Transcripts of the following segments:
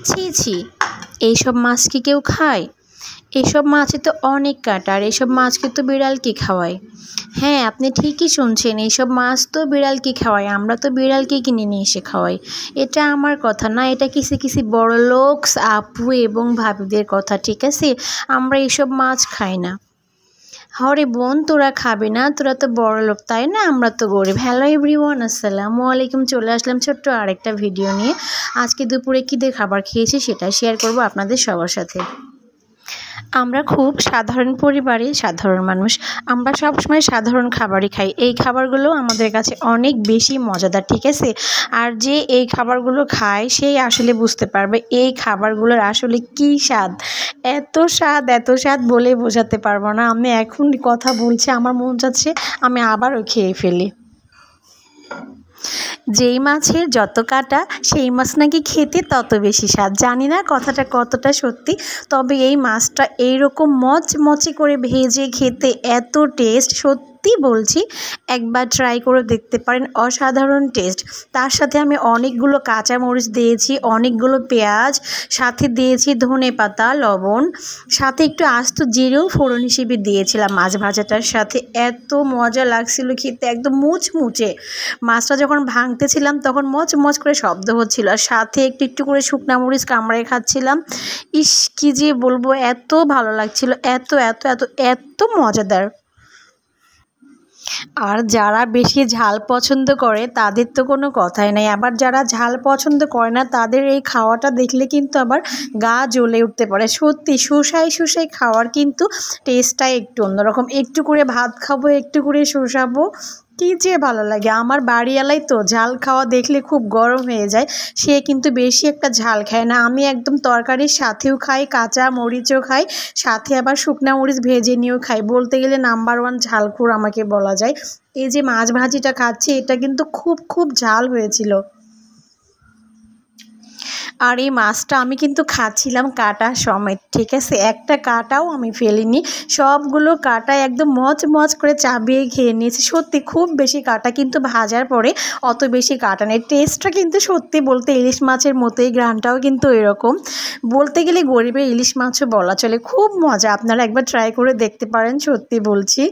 ছি ছি, এইসব মাছ কি কেউ খায়? এসব মাছে তো অনেক কাঁটা, আর এসব মাছকে তো বিড়ালকে খাওয়ায়। হ্যাঁ, আপনি ঠিকই শুনছেন, এইসব মাছ তো বিড়ালকে খাওয়ায়, আমরা তো বিড়ালকে কিনে নিয়ে এসে খাওয়াই। এটা আমার কথা না, এটা কিছু কিছু বড়লোকস আপু এবং ভাবিদের কথা, ঠিক আছে? আমরা এইসব মাছ খাই না। হরে বোন, তোরা খাবি না? তোরা তো বড়লোক, তাই না? আমরা তো গরিব। হ্যালো এভরিওয়ান, আসসালামু আলাইকুম। চলে আসলাম ছোট্ট আরেকটা ভিডিও নিয়ে। আজকে দুপুরে কী দিয়ে খাবার খেয়েছি সেটা শেয়ার করব আপনাদের সবার সাথে। আমরা খুব সাধারণ পরিবারের সাধারণ মানুষ। আমরা সবসময় সাধারণ খাবারই খাই। এই খাবারগুলো আমাদের কাছে অনেক বেশি মজাদার, ঠিক আছে? আর যে এই খাবারগুলো খায় সেই আসলে বুঝতে পারবে এই খাবারগুলোর আসলে কী স্বাদ। এত স্বাদ বলে বোঝাতে পারবো না। আমি এখন কথা বলছি, আমার মন চাচ্ছে আমি আবারও খেয়ে ফেলি। যেই মাছের যত কাঁটা সেই মাছ নাকি খেতে তত বেশি স্বাদ। জানি না কথাটা কতটা সত্যি, তবে এই মাছটা এইরকম মচমচে করে ভেজে খেতে এত টেস্ট, সত্যি বলছি একবার ট্রাই করে দেখতে পারেন, অসাধারণ টেস্ট। তার সাথে আমি অনেকগুলো কাঁচামরিচ দিয়েছি, অনেকগুলো পেঁয়াজ, সাথে দিয়েছি ধনেপাতা, লবণ, সাথে একটু আস্ত জিরেও ফোড়ন হিসেবে দিয়েছিলাম মাছ ভাজাটার সাথে। এত মজা লাগছিল খেতে, একদম মুচমুচে। মাছটা যখন ভাঙতেছিলাম তখন মচ করে শব্দ হচ্ছিল, আর সাথে একটু একটু করে শুকনা মরিচ কামড়ায় খাচ্ছিলাম। ইস, কি যে বলবো, এত ভালো লাগছিল, এত এত এত এত মজাদার। আর যারা বেশি ঝাল পছন্দ করে তাদের তো কোনো কথাই নাই, আবার যারা ঝাল পছন্দ করে না তাদের এই খাওয়াটা দেখলে কিন্তু আবার গা জ্বলে উঠতে পারে। সত্যি শুষাই খাওয়ার কিন্তু টেস্টটাই একটু অন্যরকম। একটু করে ভাত খাবো, একটু করে শুষাবো, কী যে ভালো লাগে। আমার বাড়িওয়ালাই তো ঝাল খাওয়া দেখলে খুব গরম হয়ে যায়, সে কিন্তু বেশি একটা ঝাল খায় না। আমি একদম তরকারির সাথেও খাই, কাঁচা মরিচও খাই, সাথে আবার শুকনা মরিচ ভেজে নিয়েও খাই। বলতে গেলে নাম্বার 1 ঝালখোর আমাকে বলা যায়। এই যে মাছ ভাজিটা খাচ্ছি এটা কিন্তু খুব ঝাল হয়েছিল। আর এই মাছটা আমি কিন্তু খাচ্ছিলাম কাঁটা সমেত, ঠিক আছে? একটা কাঁটাও আমি ফেলিনি, সবগুলো কাঁটা একদম মচ করে চাবিয়ে খেয়ে নিয়েছি। সত্যি খুব বেশি কাঁটা, কিন্তু ভাজার পরে অত বেশি কাঁটা নেই। টেস্টটা কিন্তু সত্যি বলতে ইলিশ মাছের মতোই, ঘ্রাণটাও কিন্তু এরকম। বলতে গেলে গরিবের ইলিশ মাছও বলা চলে। খুব মজা, আপনারা একবার ট্রাই করে দেখতে পারেন, সত্যি বলছি।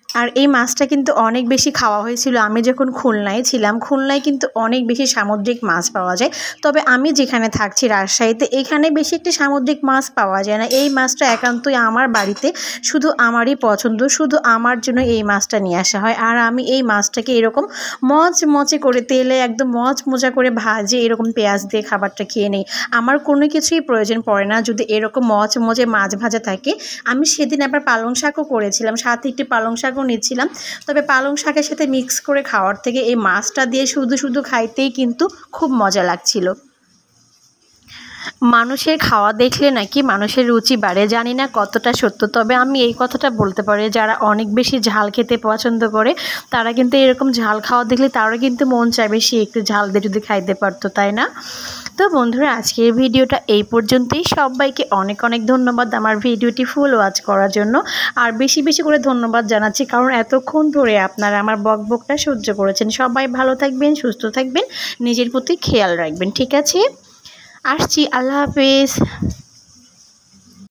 আর এই মাছটা কিন্তু অনেক বেশি খাওয়া হয়েছিল আমি যখন খুলনায় ছিলাম। খুলনায় কিন্তু অনেক বেশি সামুদ্রিক মাছ পাওয়া যায়, তবে আমি যেখানে থাকছি রাজশাহীতে, এখানে বেশি একটি সামুদ্রিক মাছ পাওয়া যায় না। এই মাছটা একান্তই আমার বাড়িতে শুধু আমারই পছন্দ, শুধু আমার জন্য এই মাছটা নিয়ে আসা হয়। আর আমি এই মাছটাকে এরকম মচমচে করে তেলে একদম মচমচা করে ভাজে এরকম পেঁয়াজ দিয়ে খাবারটা খেয়ে নেই। আমার কোনো কিছুই প্রয়োজন পড়ে না যদি এরকম মচমচে মাছ ভাজা থাকে। আমি সেদিন আবার পালং শাকও করেছিলাম, সাথে একটি পালং শাকও নিচ্ছিলাম, তবে পালং শাকের সাথে মিক্স করে খাওয়ার থেকে এই মাছটা দিয়ে শুধু খাইতেই কিন্তু খুব মজা লাগছিল। মানুষের খাওয়া দেখলে নাকি মানুষের রুচি বাড়ে, জানি না কতটা সত্য, তবে আমি এই কথাটা বলতে পারি যারা অনেক বেশি ঝাল খেতে পছন্দ করে তারা কিন্তু এরকম ঝাল খাওয়া দেখলে তারও কিন্তু মন চাইবে সে একটু ঝাল দিয়ে যদি খাইতে পারতো, তাই না? তো বন্ধুরা, আজকের ভিডিওটা এই পর্যন্তই। সবাইকে অনেক ধন্যবাদ আমার ভিডিওটি ফুল ওয়াচ করার জন্য। আর বেশি করে ধন্যবাদ জানাচ্ছি কারণ এতক্ষণ ধরে আপনারা আমার বকবকটা সহ্য করেছেন। সবাই ভালো থাকবেন, সুস্থ থাকবেন, নিজের প্রতি খেয়াল রাখবেন, ঠিক আছে? আসছি, আল্লাহ হাফেজ।